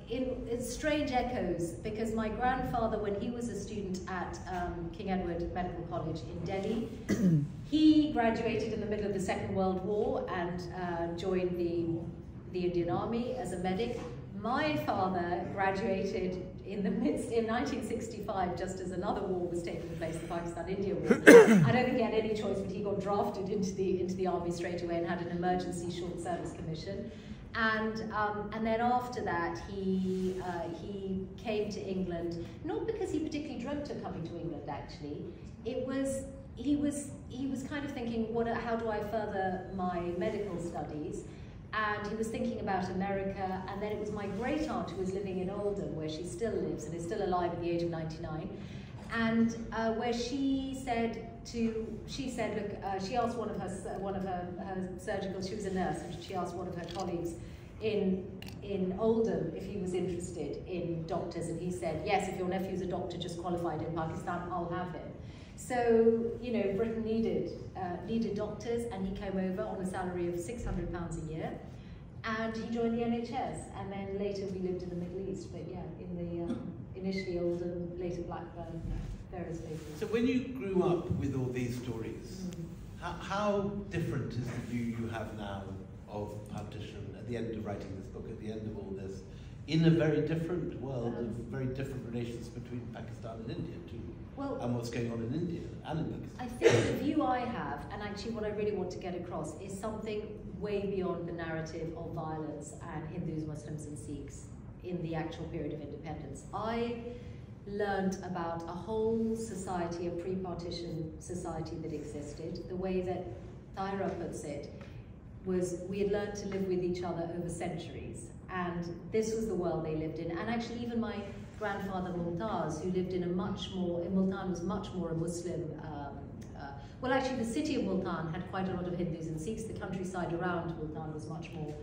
in strange echoes, because my grandfather, when he was a student at King Edward Medical College in Delhi, he graduated in the middle of the Second World War and joined the Indian Army as a medic. My father graduated in 1965, just as another war was taking place, the Pakistan-India War. I don't think he had any choice, but he got drafted into the army straight away and had an emergency short service commission. And then after that, he came to England, not because he particularly dreamt of coming to England. Actually, he was kind of thinking, how do I further my medical studies? And he was thinking about America, and then it was my great aunt who was living in Oldham, where she still lives and is still alive at the age of 99, and where she said, look, she asked one of her surgical, she was a nurse, and she asked one of her colleagues in Oldham if he was interested in doctors, and he said, yes, if your nephew's a doctor just qualified in Pakistan, I'll have him. So, you know, Britain needed doctors, and he came over on a salary of £600 a year, and he joined the NHS, and then later we lived in the Middle East, but yeah, in the initially Oldham, later Blackburn, various places. So when you grew up with all these stories, how different is the view you have now of partition at the end of writing this book, at the end of all this, in a very different world of very different relations between Pakistan and India too? Well, and what's going on in India and in Pakistan? I think the view I have, and actually what I really want to get across, is something way beyond the narrative of violence and Hindus, Muslims and Sikhs in the actual period of independence. I learned about a whole society, a pre-partition society that existed. The way that Tahira puts it was, we had learned to live with each other over centuries, and this was the world they lived in. And actually even my grandfather Mumtaz, who lived in Multan was much more a Muslim, well actually the city of Multan had quite a lot of Hindus and Sikhs, the countryside around Multan was much more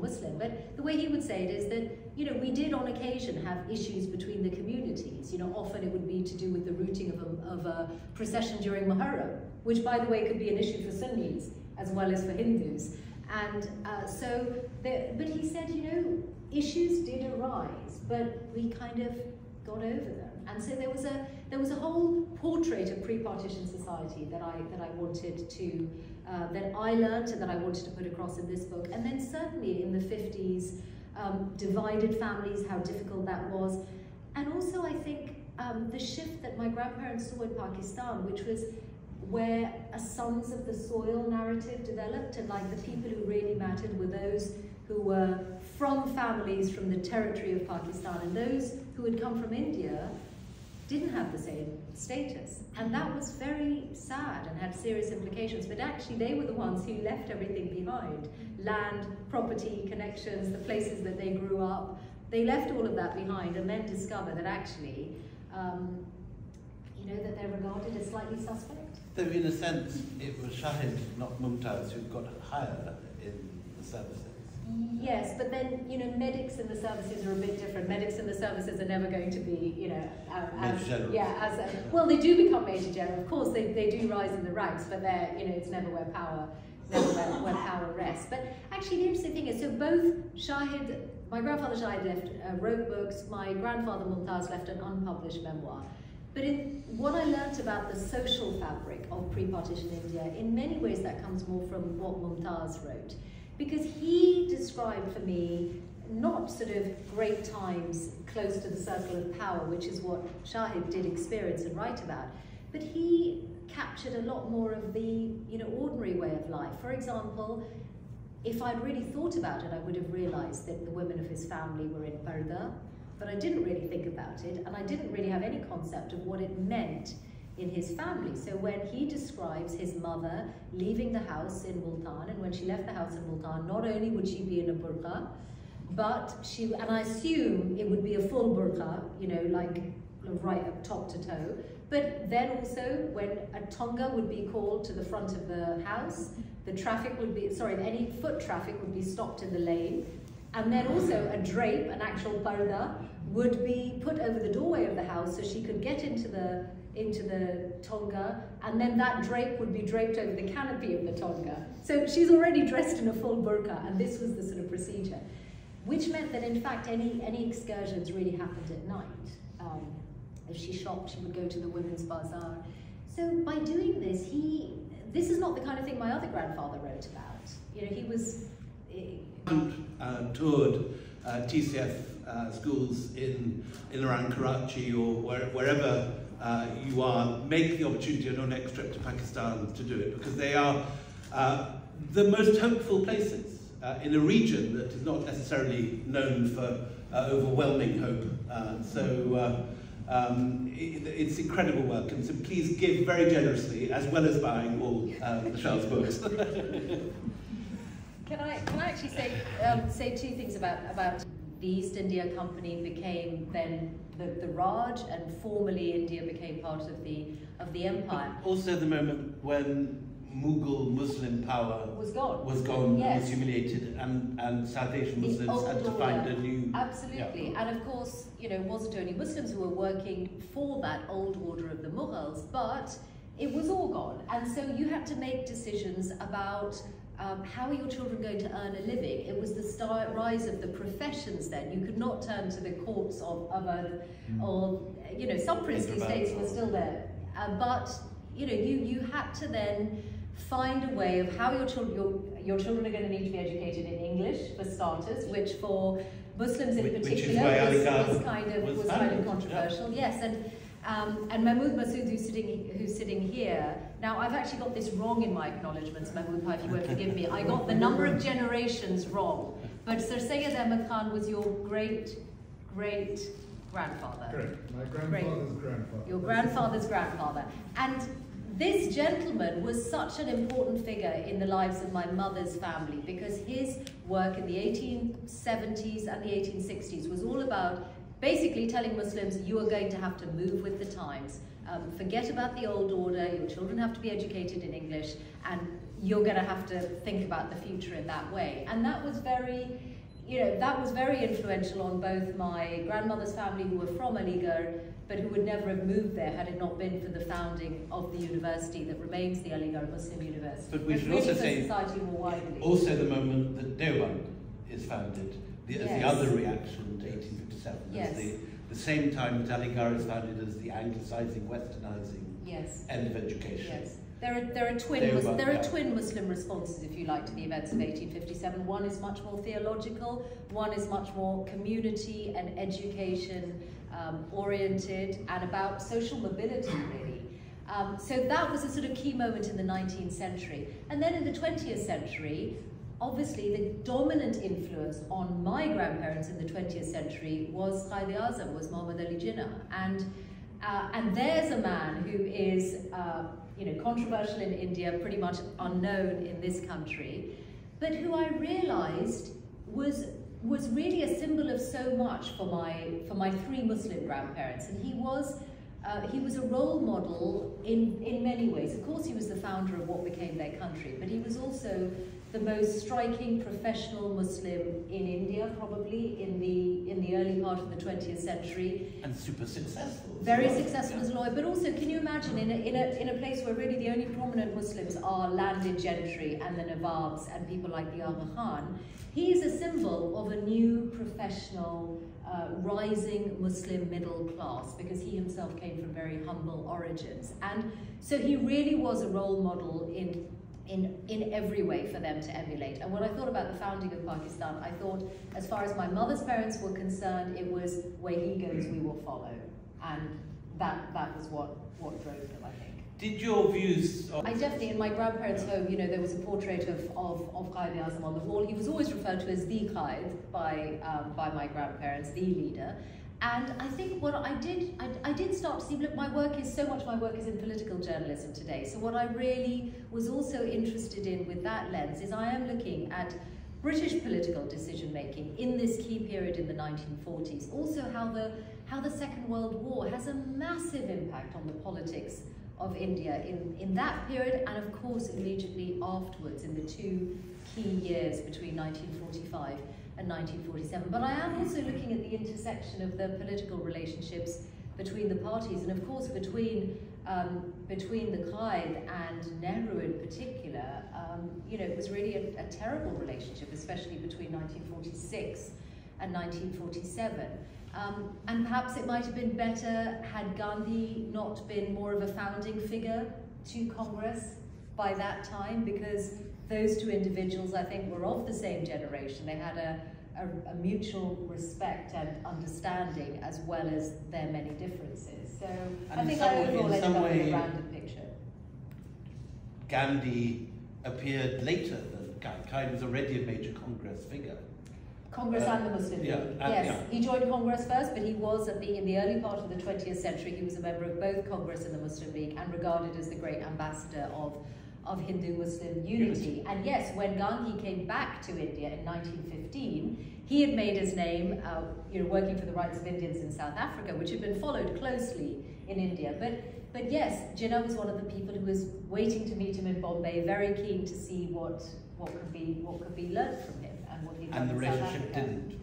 Muslim. But the way he would say it is that, you know, we did on occasion have issues between the communities. You know, often it would be to do with the routing of a procession during Muharram, which by the way could be an issue for Sunnis as well as for Hindus. And but he said, you know, issues did arise, but we kind of got over them. And so there was a whole portrait of pre-partition society that I wanted to that I learned and that I wanted to put across in this book. And then certainly in the 50s, divided families, how difficult that was, and also I think the shift that my grandparents saw in Pakistan, which was where a sons of the soil narrative developed, and like the people who really mattered were those who were from families from the territory of Pakistan, and those who had come from India didn't have the same status. And that was very sad and had serious implications, but actually they were the ones who left everything behind. Land, property, connections, the places that they grew up, they left all of that behind and then discovered that actually, you know, that they're regarded as slightly suspect. So in a sense, it was Shahid, not Mumtaz, who got higher in the services. Yes, but then, you know, medics in the services are a bit different. Medics in the services are never going to be, you know, well, they do become Major General. Of course, they do rise in the ranks, but they're, you know, it's never where power rests. But actually, the interesting thing is, so both Shahid, my grandfather Shahid wrote books, my grandfather Mumtaz left an unpublished memoir. But in what I learnt about the social fabric of pre-partition India, in many ways that comes more from what Mumtaz wrote. Because he described for me not sort of great times close to the circle of power, which is what Shahid did experience and write about, but he captured a lot more of the, you know, ordinary way of life. For example, if I'd really thought about it, I would have realized that the women of his family were in parda, but I didn't really think about it, and I didn't really have any concept of what it meant in his family. So when he describes his mother leaving the house in Multan, and when she left the house in Multan, not only would she be in a burqa, but she, and I assume it would be a full burqa, you know, like right up top to toe, but then also when a tonga would be called to the front of the house, the traffic would be, any foot traffic would be stopped in the lane, and then also a drape, an actual parda, would be put over the doorway of the house so she could get into the tonga, and then that drape would be draped over the canopy of the tonga. So she's already dressed in a full burqa, and this was the sort of procedure. which meant that in fact any excursions really happened at night. If she shopped, she would go to the women's bazaar. So by doing this, this is not the kind of thing my other grandfather wrote about. You know, he was... toured TCF schools in around Karachi or wherever you are, make the opportunity on your next trip to Pakistan to do it, because they are the most hopeful places in a region that is not necessarily known for overwhelming hope. It's incredible work, and so please give very generously, as well as buying all Mishal's books. Can I actually say two things about the East India Company became then the Raj, and formally India became part of the empire. But also the moment when Mughal Muslim power was gone, yes. Was humiliated, and South Asian Muslims had to find a new... Absolutely, yeah. And of course, you know, it wasn't only Muslims who were working for that old order of the Mughals, but it was all gone. And so you had to make decisions about how are your children going to earn a living? It was the rise of the professions then. You could not turn to the courts of or, you know, some princely states were still there. But, you know, you had to then find a way of how your children are going to need to be educated in English, for starters, which for Muslims in particular was kind of controversial. Yeah. Yes, and Mahmood Masood, who's sitting here. Now, I've actually got this wrong in my acknowledgements, Mahmood, if you won't forgive me. I got the number of generations wrong. But Sir Syed Ahmad Khan was your great-great-grandfather. Correct. My grandfather's grandfather. Your grandfather's grandfather. And this gentleman was such an important figure in the lives of my mother's family, because his work in the 1870s and the 1860s was all about basically telling Muslims, you are going to have to move with the times. Forget about the old order, your children have to be educated in English, and you're going to have to think about the future in that way. And that was very, you know, that was very influential on both my grandmother's family, who were from Aligarh, but who would never have moved there had it not been for the founding of the university that remains the Aligarh Muslim University. But we should also say, also the moment that Deoband is founded, as the other reaction to 1857, yes. As the same time that Aligarh is founded as the Anglicizing, Westernizing end of education. Yes. There are twin Muslim responses, if you like, to the events of 1857. One is much more theological, one is much more community and education oriented, and about social mobility, really. So that was a sort of key moment in the 19th century. And then in the 20th century, obviously the dominant influence on my grandparents in the 20th century was Quaid-e-Azam, was Muhammad Ali Jinnah. And there's a man who is you know, controversial in India, pretty much unknown in this country, but who I realized was really a symbol of so much for my three Muslim grandparents. And he was a role model in many ways. Of course, he was the founder of what became their country, but he was also the most striking professional Muslim in India, probably in the early part of the 20th century. And super successful. Very successful as a lawyer, but also, can you imagine, in a place where really the only prominent Muslims are landed gentry and the Nawabs and people like the Aga Khan, he is a symbol of a new professional, rising Muslim middle class, because he himself came from very humble origins. And so he really was a role model in every way for them to emulate. And when I thought about the founding of Pakistan, I thought, as far as my mother's parents were concerned, it was where he goes, we will follow. And that was what drove them, I think. Did your views... I definitely, in my grandparents' home, you know, there was a portrait of Quaid-e-Azam on the wall. He was always referred to as the Quaid by my grandparents, the leader. And I think what I did start to see, look, my work is in political journalism today. So what I really was also interested in with that lens is I am looking at British political decision making in this key period in the 1940s. Also how the Second World War has a massive impact on the politics of India in that period, and of course immediately afterwards in the two key years between 1945 and 1947. But I am also looking at the intersection of the political relationships between the parties, and of course between the Quaid and Nehru in particular. You know, it was really a terrible relationship, especially between 1946 and 1947. And perhaps it might have been better had Gandhi not been more of a founding figure to Congress by that time, because those two individuals, I think, were of the same generation. They had a mutual respect and understanding, as well as their many differences. So I think I overall ended up with a random picture. Gandhi appeared later than Kai was already a major Congress figure. Congress and the Muslim League. Yes, he joined Congress first, but he was in the early part of the 20th century. He was a member of both Congress and the Muslim League, and regarded as the great ambassador of Hindu-Muslim unity. And yes, when Gandhi came back to India in 1915, he had made his name, working for the rights of Indians in South Africa, which had been followed closely in India. But yes, Jinnah was one of the people who was waiting to meet him in Bombay, very keen to see what could be learned from him and what he'd done and the in South relationship Africa. didn't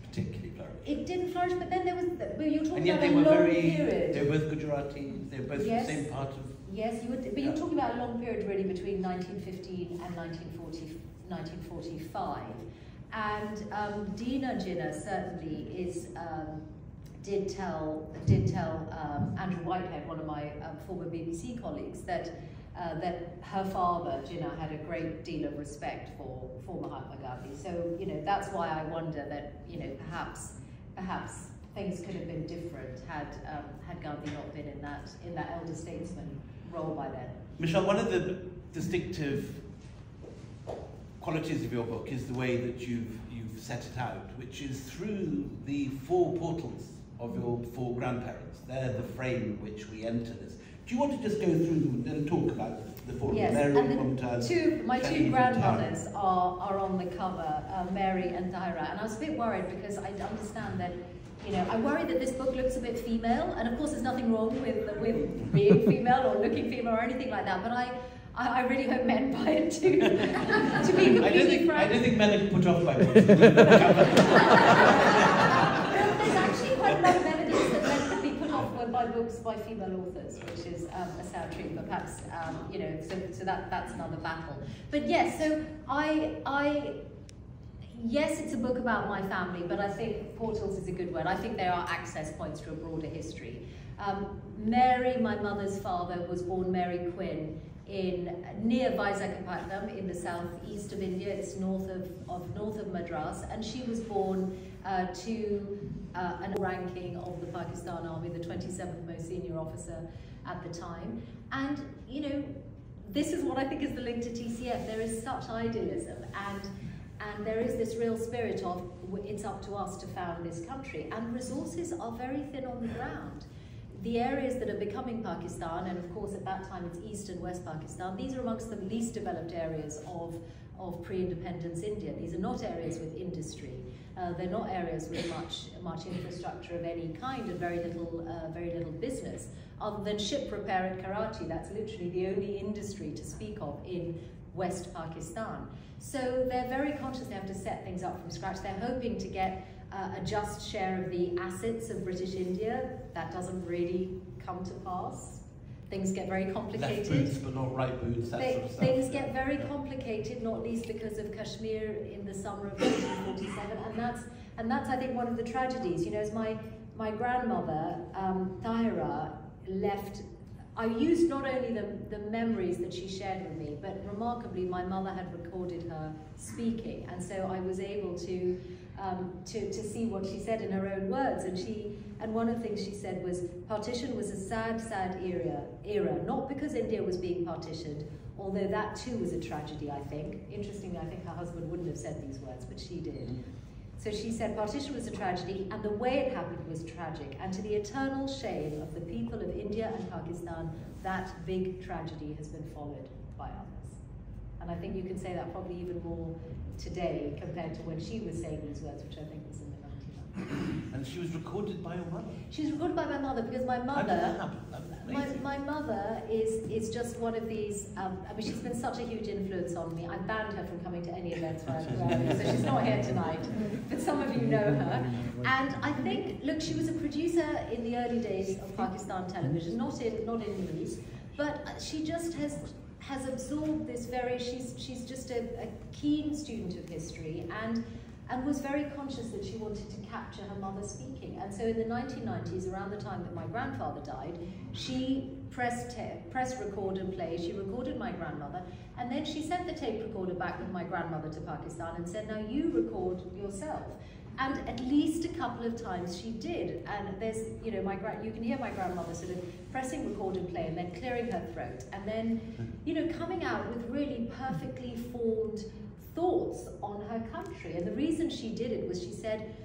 particularly flourish. It didn't flourish, but then there was. You're talking And yet about they a were long period. they were both Gujaratis. They were both Yes. the same part of. Yes, but you're talking about a long period really between 1915 and 1945. And Dina Jinnah certainly did tell Andrew Whitehead, one of my former BBC colleagues, that her father, Jinnah, had a great deal of respect for Mahatma Gandhi. So, that's why I wonder that, perhaps things could have been different had Gandhi not been in that elder statesman role by then. Mishal, one of the distinctive qualities of your book is the way that you've set it out, which is through the four portals of your four grandparents. They're the frame in which we enter this. Do you want to just go through them and talk about the four? Yes, Mary, and my two grandmothers are on the cover, Mary and Tahira, and I was a bit worried because I understand that, I worry that this book looks a bit female, and of course there's nothing wrong with being female or looking female or anything like that, but I really hope men buy it too, to be completely frank. I don't think men are put off by books. There's actually quite a lot of evidence that men can be put off by books by female authors, which is a sad truth, but perhaps, so that's another battle. But yes, so yes, it's a book about my family, but I think portals is a good word. I think they are access points to a broader history. Mary, my mother's father, was born Mary Quinn near Visakhapatnam in the southeast of India. It's north of Madras, and she was born to an ranking of the Pakistan Army, the 27th most senior officer at the time. And this is what I think is the link to TCF. There is such idealism, and there is this real spirit of it's up to us to found this country, and resources are very thin on the ground. The areas that are becoming Pakistan, and of course at that time it's East and West Pakistan, these are amongst the least developed areas of pre-independence India. These are not areas with industry. They're not areas with much infrastructure of any kind, and very little business, other than ship repair at Karachi. That's literally the only industry to speak of in West Pakistan. So they're very conscious they have to set things up from scratch. They're hoping to get a just share of the assets of British India. That doesn't really come to pass. Things get very complicated. Left boots, but not right boots, that sort of stuff. Things get very complicated, not least because of Kashmir in the summer of 1947, and that's I think one of the tragedies. As my grandmother, Tahira, left. I used not only the memories that she shared with me, but remarkably, my mother had recorded her speaking, and so I was able to see what she said in her own words. And one of the things she said was, partition was a sad era, not because India was being partitioned, although that too was a tragedy, I think. Interestingly, I think her husband wouldn't have said these words, but she did. So she said, partition was a tragedy, and the way it happened was tragic. And to the eternal shame of the people of India and Pakistan, that big tragedy has been followed by others. And I think you can say that probably even more today compared to when she was saying these words, which I think was in the 1900s. And she was recorded by your mother? She was recorded by my mother, because my mother... How did that happen? My mother is just one of these, she's been such a huge influence on me. I banned her from coming to any events where I'm around, so she's not here tonight, but some of you know her. And I think, look, she was a producer in the early days of Pakistan television, not in news, but she just has absorbed this she's just a keen student of history, and and was very conscious that she wanted to capture her mother speaking. And so in the 1990s, around the time that my grandfather died, she press record and play. She recorded my grandmother, and then she sent the tape recorder back with my grandmother to Pakistan and said, now you record yourself. And at least a couple of times she did. And there's, you know, you can hear my grandmother sort of pressing record and play and then clearing her throat. And then, you know, coming out with really perfectly formed thoughts on her country. And the reason she did it was, she said,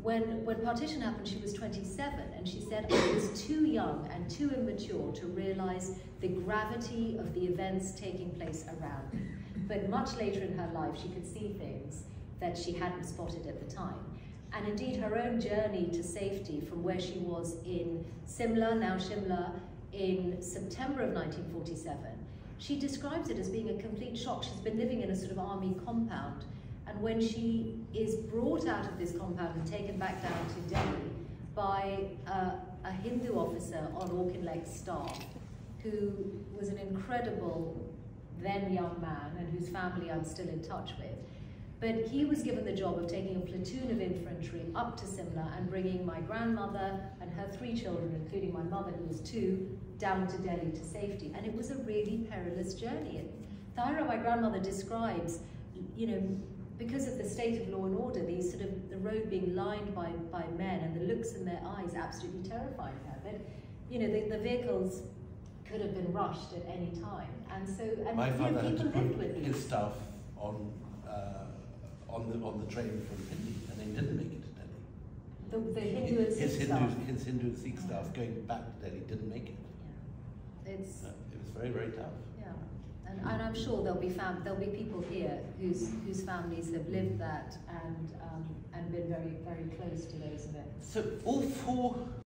when partition happened, she was 27, and she said, I was too young and too immature to realize the gravity of the events taking place around me. But much later in her life, she could see things that she hadn't spotted at the time. And indeed, her own journey to safety from where she was in Simla, now Shimla, in September of 1947, she describes it as being a complete shock. She's been living in a sort of army compound, and when she is brought out of this compound and taken back down to Delhi by a Hindu officer on Auchinleck's staff, who was an incredible then young man and whose family I'm still in touch with. But he was given the job of taking a platoon of infantry up to Simla and bringing my grandmother and her 3 children, including my mother, who was 2, down to Delhi to safety. And it was a really perilous journey. And Tahira, my grandmother, describes, you know, because of the state of law and order, these sort of, the road being lined by men and the looks in their eyes absolutely terrifying her. But, you know, the vehicles could have been rushed at any time. And so, and my father had to lived put with his stuff on the train from Hindi, and they didn't make it to Delhi. The Hindu and Sikh stuff. His Hindu and Sikh staff going back to Delhi didn't make it. Yeah. It was very, very tough. Yeah, and I'm sure there'll be people here whose families have lived that and been very, very close to those events. So all 4